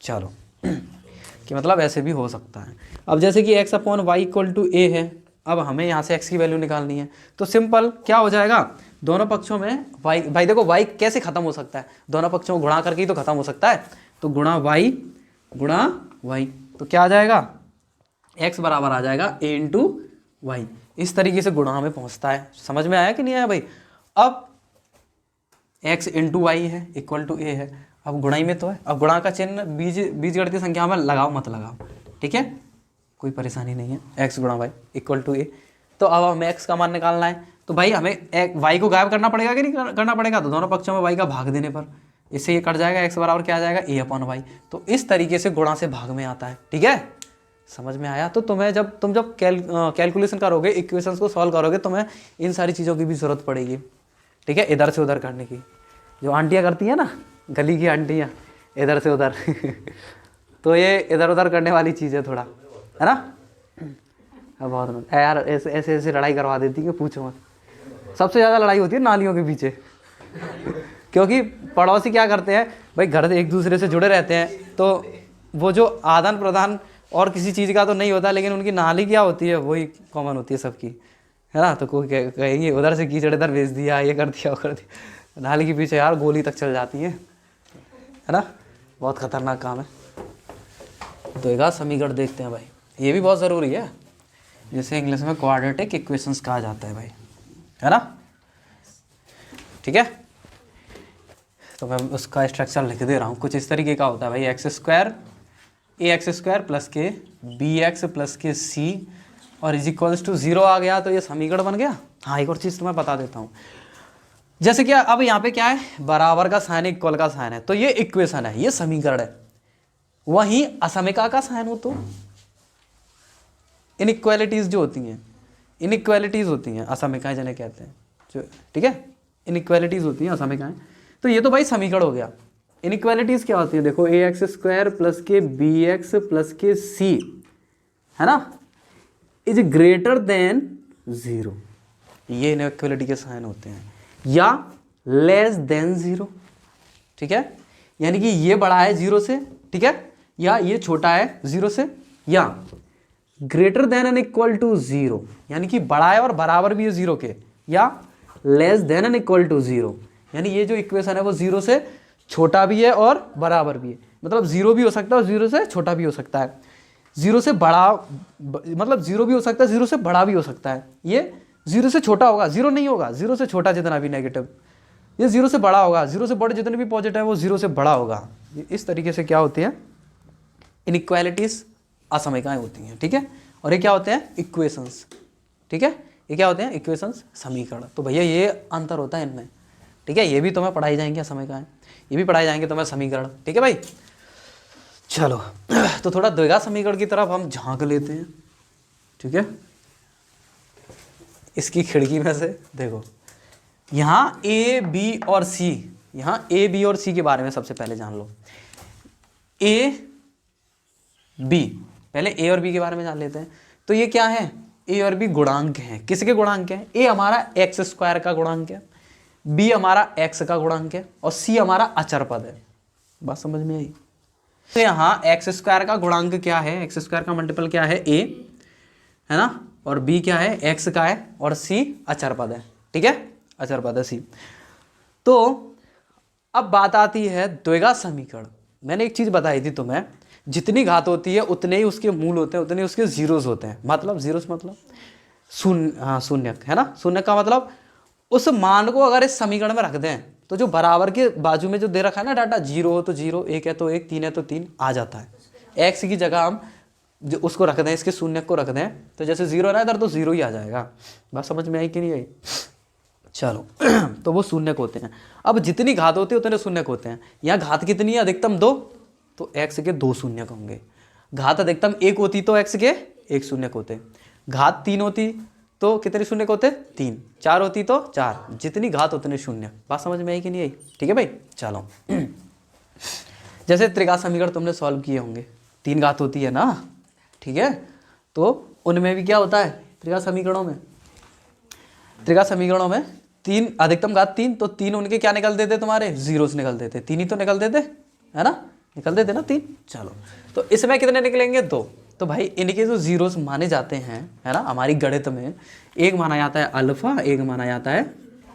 चलो कि मतलब ऐसे भी हो सकता है। अब जैसे कि X upon Y equal to A है, अब हमें यहाँ से एक्स की वैल्यू निकालनी है, तो सिंपल क्या हो जाएगा, दोनों पक्षों में वाई, भाई देखो वाई कैसे खत्म हो सकता है, दोनों पक्षों को गुणा करके ही तो खत्म हो सकता है। तो गुणा वाई, तो क्या आ जाएगा, एक्स बराबर आ जाएगा ए इंटू वाई। इस तरीके से गुणा में पहुंचता है। समझ में आया कि नहीं आया भाई। अब एक्स इंटू वाई है इक्वल टू ए है, अब गुणाई में तो है, अब गुणा का चिन्ह बीजगणितीय संख्या में लगाओ मत लगाओ, ठीक है, कोई परेशानी नहीं है। एक्स गुणा वाई इक्वल टू ए। तो अब हमें एक्स का मान निकालना है, तो भाई हमें वाई को गायब करना पड़ेगा कि नहीं करना पड़ेगा, तो दोनों पक्षों में वाई का भाग देने पर इससे ये कट जाएगा, एक्स बराबर क्या आ जाएगा, ए अपॉन वाई। तो इस तरीके से गुणा से भाग में आता है, ठीक है, समझ में आया। तो तुम्हें जब कैलकुलेशन करोगे, इक्वेशंस को सॉल्व करोगे, तुम्हें इन सारी चीज़ों की भी ज़रूरत पड़ेगी, ठीक है, इधर से उधर करने की, जो आंटियाँ करती हैं ना, गली की आंटियाँ, इधर से उधर तो ये इधर उधर करने वाली चीज़ है थोड़ा, है ना। बहुत यार ऐसे ऐसे लड़ाई करवा देती है, पूछो मत। सबसे ज़्यादा लड़ाई होती है नालियों के पीछे क्योंकि पड़ोसी क्या करते हैं भाई, घर से एक दूसरे से जुड़े रहते हैं, तो वो जो आदान प्रदान और किसी चीज़ का तो नहीं होता, लेकिन उनकी नाली क्या होती है वही कॉमन होती है सबकी, है ना। तो कोई कहेंगे उधर से कीचड़ इधर भेज दिया, ये कर दिया, वो कर दिया, नाली के पीछे यार गोली तक चल जाती है ना। बहुत खतरनाक काम है। तो एक समीकरण देखते हैं भाई, ये भी बहुत ज़रूरी है, जिसे इंग्लिश में क्वाड्रेटिक इक्वेशंस कहा जाता है भाई, है ना, ठीक है। तो मैं उसका स्ट्रक्चर लिख दे रहा हूँ, कुछ इस तरीके का होता है भाई, एक्स स्क्वायर प्लस के बी एक्स प्लस के सी और इज इक्वल्स टू 0 आ गया, तो ये समीकरण बन गया। हाँ, एक और चीज़ तो मैं बता देता हूँ, जैसे क्या अब यहाँ पे क्या है, बराबर का साइन है, इक्वल का साइन है, तो ये इक्वेशन है, ये समीकरण है। वहीं असमिका का साइन हो तो इनइक्वालिटीज जो होती हैं, इनइक्वालिटीज होती हैं, असमिकाएं जिन्हें कहते हैं, जो, ठीक है, इनइक्वालिटीज होती हैं असमिकाएं। तो ये तो भाई समीकरण हो गया। इनइक्वालिटीज क्या होती है, देखो ए एक्स स्क्वायर प्लस के बी एक्स प्लस के सी, है ना, इज ग्रेटर देन 0, ये इनइक्वालिटी के साइन होते हैं, या लेस देन 0, ठीक है, यानी कि ये बड़ा है 0 से, ठीक है, या ये छोटा है 0 से, या greater than and equal to 0, यानी कि बड़ा है और बराबर भी है 0 के, या less than and equal to 0, यानी ये जो इक्वेशन है वो 0 से छोटा भी है और बराबर भी है, मतलब 0 भी हो सकता है और 0 से छोटा भी हो सकता है, 0 से बड़ा, मतलब 0 भी हो सकता है, 0 से बड़ा भी हो सकता है। ये 0 से छोटा होगा, 0 नहीं होगा, 0 से छोटा जितना भी नेगेटिव, ये 0 से बड़ा होगा, 0 से बड़े जितने भी पॉजिटिव है वो 0 से बड़ा होगा। इस तरीके से क्या होती है, इनइक्वालिटीज असमिकाएं होती हैं, ठीक है, और ये क्या होते हैं, इक्वेशंस, ठीक है, ये क्या होते हैं, इक्वेशंस, समीकरण। तो भैया ये अंतर होता है इनमें, ठीक है, ये भी तुम्हें पढ़ाई जाएंगे असमिकाएं, ये भी पढ़ाई जाएंगे तुम्हें समीकरण, ठीक है भाई। चलो तो थोड़ा द्विघात समीकरण की तरफ हम झांक लेते हैं, ठीक है। इसकी खिड़की में से देखो, यहाँ ए बी और सी, यहाँ ए बी और सी के बारे में सबसे पहले जान लो। ए बी, पहले ए और बी के बारे में जान लेते हैं। तो ये क्या है, ए और बी गुणांक हैं, किसके गुणांक हैं, ए हमारा एक्स स्क्वायर का गुणांक है, बी हमारा एक्स का गुणांक है, और सी हमारा अचर पद है। बात समझ में आई। तो यहाँ एक्स स्क्वायर का गुणांक क्या है, एक्स स्क्वायर का मल्टीपल क्या है, ए, है ना, और बी क्या है, एक्स का है, और सी अचर पद है, ठीक है, अचर पद है सी। तो अब बात आती है द्विघात समीकरण। मैंने एक चीज बताई थी तुम्हें, जितनी घात होती है उतने ही उसके मूल होते हैं, उतने उसके जीरोस होते हैं, मतलब जीरोस मतलब शून्य, हाँ शून्यक है ना। शून्यक का मतलब उस मान को अगर इस समीकरण में रख दें तो जो बराबर के बाजू में जो दे रखा है ना डाटा, 0 हो तो 0, 1 है तो 1, 3 है तो 3 आ जाता है। एक्स की जगह हम जो उसको रख दें, इसके शून्य को रख दें, तो जैसे 0 ना इधर तो 0 ही आ जाएगा। बात समझ में आई कि नहीं आई? चलो तो वो शून्यक होते हैं। अब जितनी घात होती है उतने शून्यक होते हैं। यहाँ घात कितनी है? अधिकतम 2, तो एक्स के 2 शून्यक होंगे। घात अधिकतम 1 होती तो एक्स के 1 शून्यक होते। घात 3 होती तो कितने शून्यक होते? 3। 4 होती तो 4। जितनी घात उतने शून्यक। बात समझ में आई कि नहीं आई? ठीक है भाई। चलो जैसे त्रिघात समीकरण तुमने सॉल्व किए होंगे, 3 घात होती है ना, ठीक है, तो उनमें भी क्या होता है त्रिघात समीकरणों में? त्रिघात समीकरणों में 3 अधिकतम घात 3, तो 3 उनके क्या निकल देते तुम्हारे? जीरोस निकल देते। 3 ही तो निकल देते है ना, निकल देते ना 3। चलो तो इसमें कितने निकलेंगे? 2। तो भाई इनके जो जीरोस माने जाते हैं है ना हमारी गणित में, एक माना जाता है अल्फा, एक माना जाता है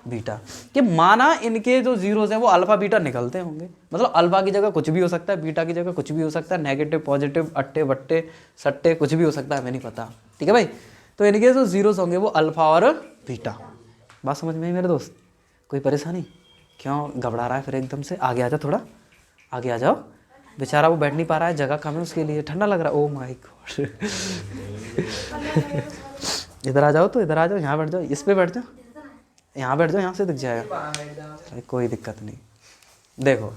बीटा। कि माना इनके जो जीरोस हैं वो अल्फा बीटा निकलते होंगे, मतलब अल्फा की जगह कुछ भी हो सकता है, बीटा की जगह कुछ भी हो सकता है, नेगेटिव पॉजिटिव अट्टे बट्टे सट्टे कुछ भी हो सकता है, हमें नहीं पता। ठीक है भाई। तो इनके जो जीरोस होंगे वो अल्फा और बीटा। बात समझ में आई मेरे दोस्त? कोई परेशानी? क्यों घबरा रहा है फिर एकदम से? आगे आ जाओ, थोड़ा आगे आ जाओ। बेचारा वो बैठ नहीं पा रहा है, जगह कम है उसके लिए, ठंडा लग रहा है। ओ माय गॉड इधर आ जाओ, तो इधर आ जाओ, यहाँ बैठ जाओ, इस पे बैठ जाओ, यहाँ बैठ जाओ, यहाँ से दिख जाएगा, कोई दिक्कत नहीं। देखो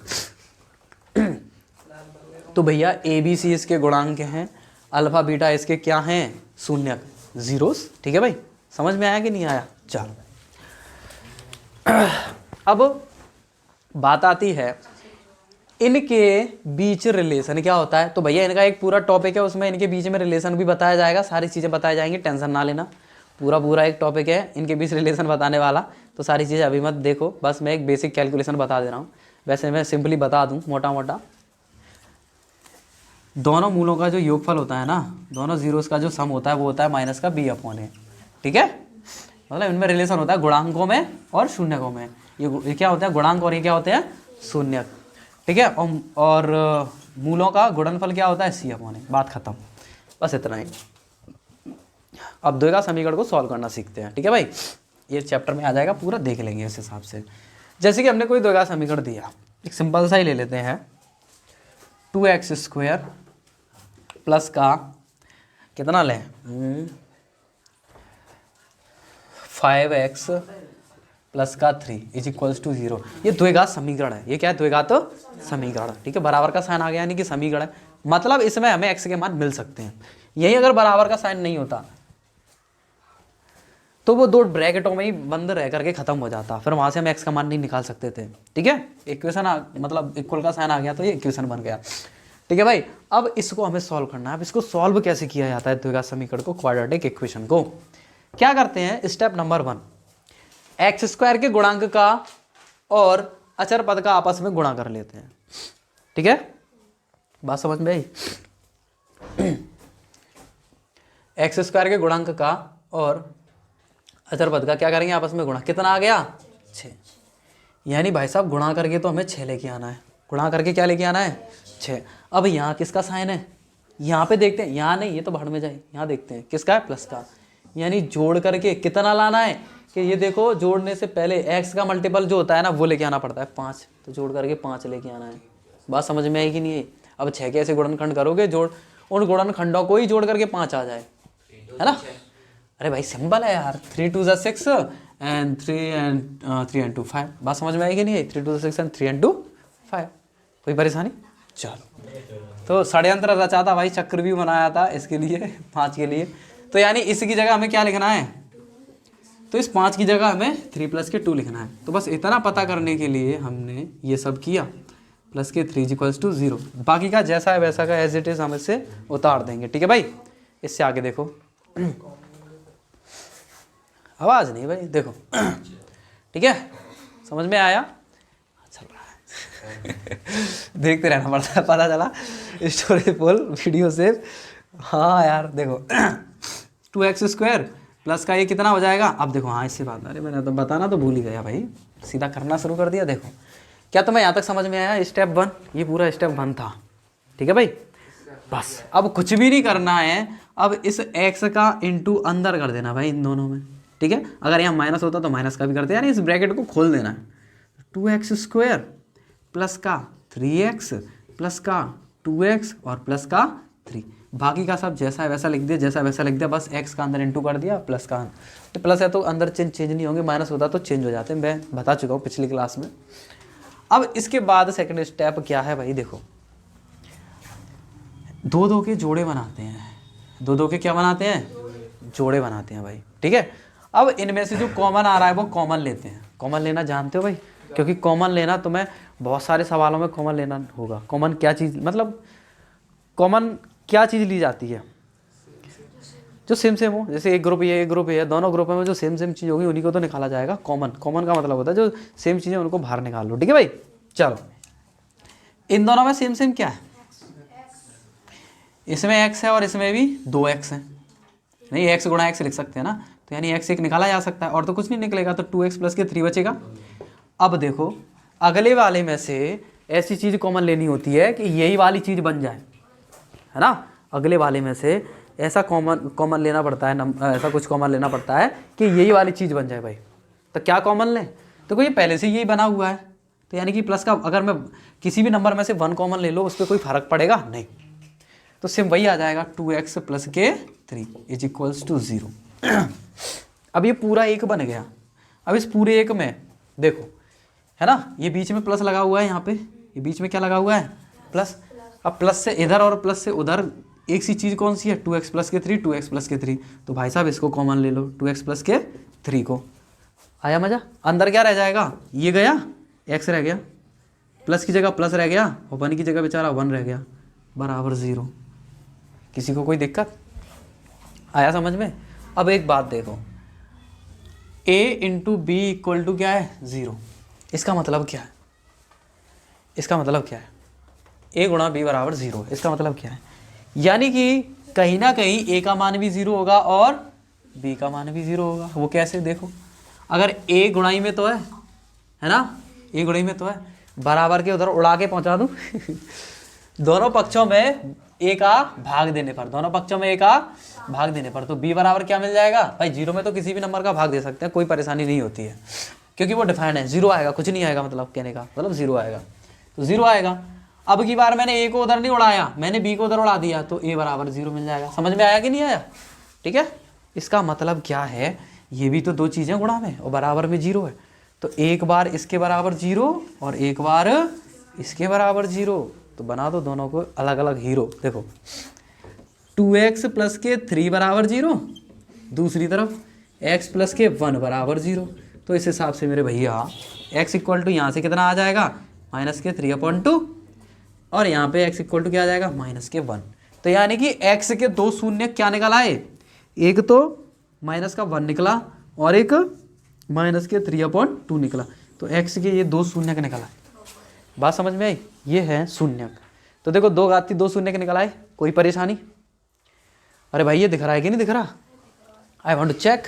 तो भैया ए बी सी इसके गुणांक हैं, अल्फा बीटा इसके क्या हैं? शून्यक, जीरोस। ठीक है भाई, समझ में आया कि नहीं आया? चलो अब बात आती है इनके बीच रिलेशन क्या होता है। तो भैया इनका एक पूरा टॉपिक है, उसमें इनके बीच में रिलेशन भी बताया जाएगा, सारी चीज़ें बताई जाएंगी, टेंशन ना लेना। पूरा एक टॉपिक है इनके बीच रिलेशन बताने वाला, तो सारी चीज़ें अभी मत देखो, बस मैं एक बेसिक कैलकुलेशन बता दे रहा हूँ। वैसे मैं सिंपली बता दूँ मोटा मोटा, दोनों मूलों का जो योगफल होता है ना, दोनों जीरोस का जो सम होता है वो होता है माइनस का b/a। ठीक है, मतलब इनमें रिलेशन होता है गुणांकों में और शून्यकों में। ये क्या होता है? गुणांक, और ये क्या होते हैं? शून्यक। ठीक है, और मूलों का गुणनफल क्या होता है? c/a। बात खत्म, बस इतना ही। अब द्विघात समीकरण को सॉल्व करना सीखते हैं। ठीक है भाई, ये चैप्टर में आ जाएगा, पूरा देख लेंगे इस हिसाब से। जैसे कि हमने कोई द्विघात समीकरण दिया, एक सिंपल सा ही ले लेते हैं, 2x² प्लस का कितना लें? 5x प्लस का 3 = 0। ये द्विघात समीकरण है। ये क्या है? द्विघात समीकरण। ठीक है, बराबर का साइन आ गया यानी कि समीकरण है, मतलब इसमें हमें x के मान मिल सकते हैं। यही अगर बराबर का साइन नहीं होता तो वो 2 ब्रैकेटों में ही बंद रह करके खत्म हो जाता, फिर वहां से हम x का मान नहीं निकाल सकते थे। ठीक है, इक्वेशन मतलब इक्वल का साइन आ गया तो ये इक्वेशन बन गया। ठीक है भाई, अब इसको हमें सॉल्व करना है। अब इसको सॉल्व कैसे किया जाता है द्विघात समीकरण को, क्वाड्रेटिक इक्वेशन को? क्या करते हैं? स्टेप नंबर 1, x² के गुणांक का और अचर पद का आपस में गुणा कर लेते हैं। ठीक है, बात समझ में आई? x² के गुणांक का और अचर पद का क्या करेंगे? आपस में गुणा। कितना आ गया? 6। यानी भाई साहब गुणा करके तो हमें 6 लेके आना है। गुणा करके क्या लेके आना है? 6। अब यहाँ किसका साइन है? यहाँ पे देखते हैं, यहाँ नहीं, ये तो भाड़ में जाए, यहाँ देखते हैं किसका है? प्लस का। यानी जोड़ करके कितना लाना है? कि ये देखो, जोड़ने से पहले x का मल्टीपल जो होता है ना वो लेके आना पड़ता है 5, तो जोड़ करके 5 लेके आना है। बात समझ में आई कि नहीं? अब 6 के ऐसे गुणनखंड करोगे, जोड़ उन गुणनखंडों को ही जोड़ करके 5 आ जाए, है ना? अरे भाई सिंपल है यार, 3 2 6 and 3 and 2 5। बात समझ में आई कि नहीं? 3 2 6 and 3 and 2 5। कोई परेशानी? चलो, तो षड्यंत्र रचा था भाई, चक्र भी बनाया था इसके लिए, 5 के लिए। तो यानी इसकी जगह हमें क्या लिखना है? तो इस 5 की जगह हमें 3 + के 2 लिखना है। तो बस इतना पता करने के लिए हमने ये सब किया, प्लस के 3 = 0। बाकी का जैसा है वैसा का एज इट इज हम इससे उतार देंगे। ठीक है भाई, इससे आगे देखो, आवाज़ नहीं भाई, देखो ठीक है, समझ में आया? चल रहा है देखते रहना पड़ता है, पता चला स्टोरी फुल वीडियो सेव। हाँ यार देखो 2x² प्लस का ये कितना हो जाएगा? अब देखो, हाँ इससे बात, अरे मैंने तो बताना तो भूल ही गया भाई, सीधा करना शुरू कर दिया। देखो क्या तुम्हें यहाँ तक समझ में आया? स्टेप 1, ये पूरा स्टेप 1 था। ठीक है भाई, बस अब कुछ भी नहीं करना है, अब इस x का इंटू अंदर कर देना भाई इन दोनों में, ठीक है। अगर यहाँ माइनस होता तो माइनस का भी करते, यानी इस ब्रैकेट को खोल देना है। 2x² प्लस का 3x प्लस का 2x और प्लस का 3, बाकी का सब जैसा है वैसा लिख दिया, जैसा वैसा लिख दिया, बस x का अंदर इंटू कर दिया, प्लस का तो प्लस है तो अंदर चेंज नहीं होंगे, माइनस होता तो चेंज हो जाते हैं, मैं बता चुका हूँ पिछली क्लास में। अब इसके बाद सेकंड स्टेप क्या है भाई, देखो 2 के जोड़े बनाते हैं, 2 के क्या बनाते हैं, जोड़े बनाते हैं भाई, ठीक है। अब इनमें से जो कॉमन आ रहा है वो कॉमन लेते हैं। कॉमन लेना जानते हो भाई, क्योंकि कॉमन लेना तुम्हें बहुत सारे सवालों में कॉमन लेना होगा। कॉमन क्या चीज़, मतलब कॉमन क्या चीज़ ली जाती है, जो सेम सेम हो, जैसे एक ग्रुप ये एक ग्रुप ये, दोनों ग्रुप में जो सेम सेम चीज़ होगी उन्हीं को तो निकाला जाएगा। कॉमन, कॉमन का मतलब होता है जो सेम चीज़ें उनको बाहर निकाल लो, ठीक है भाई। चलो इन दोनों में सेम सेम क्या है, इसमें x है और इसमें भी 2x है, नहीं x गुणा x लिख सकते हैं ना, तो यानी x एक निकाला जा सकता है, और तो कुछ नहीं निकलेगा, तो 2x प्लस के 3 बचेगा। अब देखो अगले वाले में से ऐसी चीज़ कॉमन लेनी होती है कि यही वाली चीज़ बन जाए, है ना। अगले वाले में से ऐसा कॉमन लेना पड़ता है, ऐसा कुछ कॉमन लेना पड़ता है कि यही वाली चीज़ बन जाए भाई। तो क्या कॉमन लें, तो कोई पहले से यही बना हुआ है, तो यानी कि प्लस का अगर मैं किसी भी नंबर में से 1 कॉमन ले लो उस पर कोई फर्क पड़ेगा नहीं, तो सिम वही आ जाएगा 2x प्लस के 3 इज इक्वल्स टू 0। अब ये पूरा एक बन गया। अब इस पूरे एक में देखो, है ना, ये बीच में प्लस लगा हुआ है, यहाँ पे ये बीच में क्या लगा हुआ है, प्लस। अब प्लस से इधर और प्लस से उधर एक सी चीज़ कौन सी है, 2x प्लस के 3, 2x प्लस के 3, तो भाई साहब इसको कॉमन ले लो, 2x प्लस के 3 को। आया मज़ा। अंदर क्या रह जाएगा, ये गया, x रह गया, प्लस की जगह प्लस रह गया और 1 की जगह बेचारा 1 रह गया, बराबर 0। किसी को कोई दिक्कत आया समझ में। अब एक बात देखो, a into B equal to क्या है, 0। इसका मतलब क्या है, इसका मतलब क्या है, a गुणा b बराबर 0, इसका मतलब क्या है, यानी कि कहीं ना कहीं a का मान भी 0 होगा और b का मान भी 0 होगा। वो कैसे, देखो अगर a गुणाई में तो है ना, a गुणाई में तो है, बराबर के उधर उड़ा के पहुंचा दूं दोनों पक्षों में a का भाग देने पर, दोनों पक्षों में a का भाग देने पर, तो b बराबर क्या मिल जाएगा भाई, 0 में तो किसी भी नंबर का भाग दे सकते हैं, कोई परेशानी नहीं होती है, क्योंकि वो डिफाइंड है। 0 आएगा, कुछ नहीं आएगा, मतलब कहने का मतलब 0 आएगा, तो 0 आएगा। अब की बार मैंने a को उधर नहीं उड़ाया, मैंने b को उधर उड़ा दिया, तो a बराबर 0 मिल जाएगा। समझ में आया कि नहीं आया, ठीक है। इसका मतलब क्या है, ये भी तो 2 चीज़ें गुणा में और बराबर में 0 है, तो एक बार इसके बराबर 0 और एक बार इसके बराबर 0, तो बना दो दोनों को अलग अलग हीरो। देखो 2x प्लस के 3 बराबर 0, दूसरी तरफ x प्लस के 1 बराबर 0, तो इस हिसाब से मेरे भैया x इक्वल टू यहाँ से कितना आ जाएगा, माइनस के 3/2, और यहाँ पे x इक्वल टू क्या आ जाएगा, माइनस के 1। तो यानी कि x के 2 शून्य क्या निकल आए, एक तो माइनस का 1 निकला और एक माइनस के 3/2 निकला, तो x के ये 2 शून्य का निकला। बात समझ में आई, ये है शून्यक। तो देखो 2 घाती 2 शून्य के निकल आए, कोई परेशानी। अरे भाई ये दिख रहा है कि नहीं दिख रहा, आई वांट टू चेक।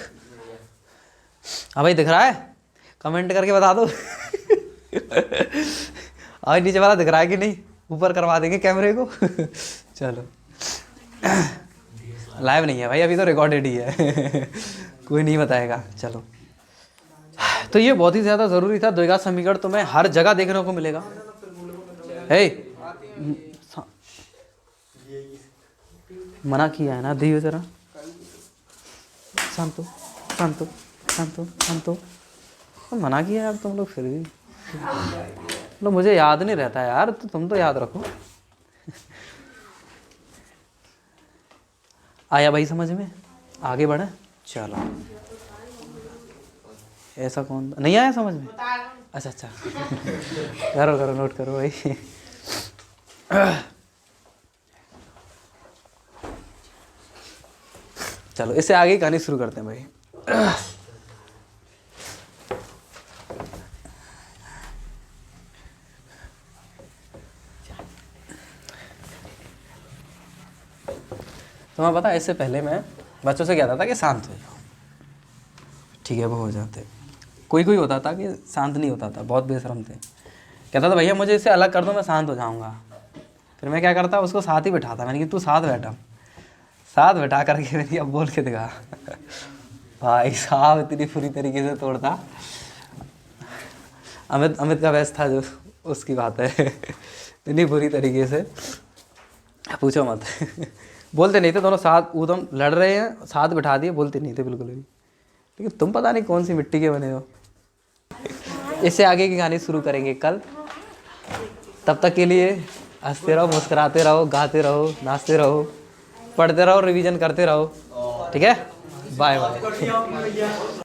हाँ भाई दिख रहा है, कमेंट करके बता दो और नीचे वाला दिख रहा है कि नहीं, ऊपर करवा देंगे कैमरे को चलो लाइव नहीं है भाई, अभी तो रिकॉर्डेड ही है कोई नहीं बताएगा। चलो तो ये बहुत ही ज़्यादा ज़रूरी था, द्विघात समीकरण तुम्हें हर जगह देखने को मिलेगा। हे मना किया है ना, दी जरा शांतो शांतो शांतो शांतो, मना किया यार तुम लोग, फिर भी मतलब मुझे याद नहीं रहता यार, तो तुम तो याद रखो आया भाई समझ में, आगे बढ़े। चलो ऐसा कौन नहीं आया समझ में, अच्छा अच्छा करो करो नोट करो भाई चलो इससे आगे कहानी शुरू करते हैं भाई। तुम्हें पता है इससे पहले मैं बच्चों से कहता था कि शांत हो जाओ, ठीक है वो हो जाते, कोई कोई होता था कि शांत नहीं होता था, बहुत बेशरम थे, कहता था भैया मुझे इससे अलग कर दो मैं शांत हो जाऊंगा, फिर मैं क्या करता, उसको साथ ही बैठाता, मैंने कि तू साथ बैठा, साथ बैठा करके मैंने अब बोल के दिखा। भाई साहब इतनी बुरी तरीके से तोड़ता। अमित का बेस्ट था जो, उसकी बात है। इतनी बुरी तरीके से पूछो मत। बोलते नहीं थे दोनों साथ, वो तुम लड़ रहे हैं साथ बैठा दिए, बोलते नहीं थे बिल्कुल भी, लेकिन तुम पता नहीं कौन सी मिट्टी के बने हो। इससे आगे की कहानी शुरू करेंगे कल। तब तक के लिए हंसते रहो, मुस्कुराते रहो, गाते रहो, नाचते रहो, पढ़ते रहो, रिवीजन करते रहो। ठीक है, बाय बाय।